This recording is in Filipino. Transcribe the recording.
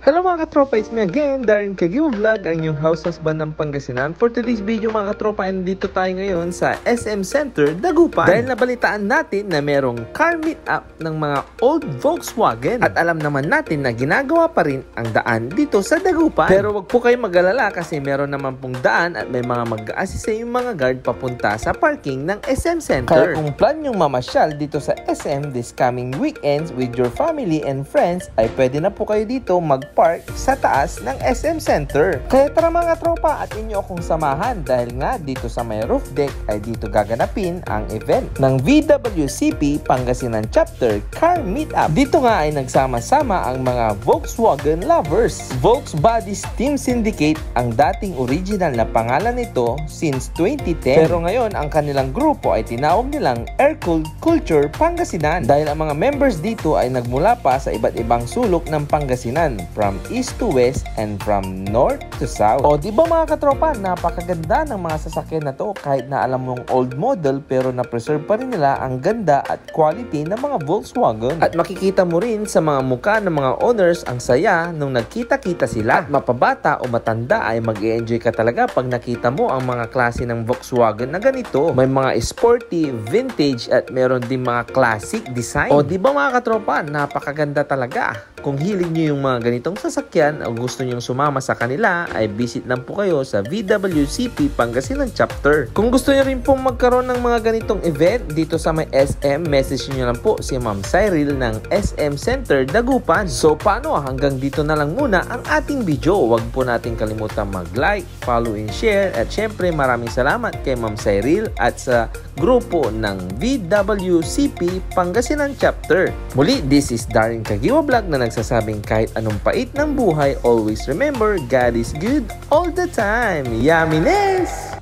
Hello mga katropa, it's me again, Darren Kagiwa Vlog, ang inyong house husband ng Pangasinan. For today's video mga katropa, nandito tayo ngayon sa SM Center, Dagupan. Dahil nabalitaan natin na merong car meet-up ng mga old Volkswagen. At alam naman natin na ginagawa pa rin ang daan dito sa Dagupan. Pero wag po kayo mag-alala kasi meron naman pong daan at may mga mag-a-assist sa yung mga guard papunta sa parking ng SM Center. Kaya kung plan yung mamasyal dito sa SM this coming weekends with your family and friends, ay pwede na po kayo dito mag-park sa taas ng SM Center. Kaya tara mga tropa at inyo akong samahan dahil nga dito sa may roof deck ay dito gaganapin ang event ng VWCP Pangasinan Chapter Car Meetup. Dito nga ay nagsama-sama ang mga Volkswagen lovers. Volksbodies Team Syndicate ang dating original na pangalan nito since 2010. Pero ngayon ang kanilang grupo ay tinawag nilang Air-Cooled Culture Pangasinan dahil ang mga members dito ay nagmula pa sa iba't ibang sulok ng Pangasinan, from east to west and from north to south. O di ba mga katropa, napakaganda ng mga sasakyan na to kahit na alam mong old model pero na-preserve pa rin nila ang ganda at quality ng mga Volkswagen. At makikita mo rin sa mga mukha ng mga owners ang saya nung nagkita-kita sila. At mapabata o matanda ay mag-i-enjoy ka talaga pag nakita mo ang mga klase ng Volkswagen na ganito. May mga sporty, vintage at meron din mga classic design. O di ba mga katropa, napakaganda talaga. Kung hilig nyo yung mga ganitong sasakyan o gusto nyong sumama sa kanila, ay visit lang po kayo sa VWCP Pangasinan Chapter. Kung gusto nyo rin pong magkaroon ng mga ganitong event dito sa may SM, message nyo lang po si Ma'am Cyril ng SM Center Dagupan. So paano? Hanggang dito na lang muna ang ating video. Huwag po natin kalimutan mag-like, follow and share. At syempre maraming salamat kay Ma'am Cyril at sa grupo ng VWCP Pangasinan Chapter. Muli, this is Darren Kagiwa Vlog na nagsasabing kahit anong pait ng buhay, always remember, God is good all the time. Yaminess!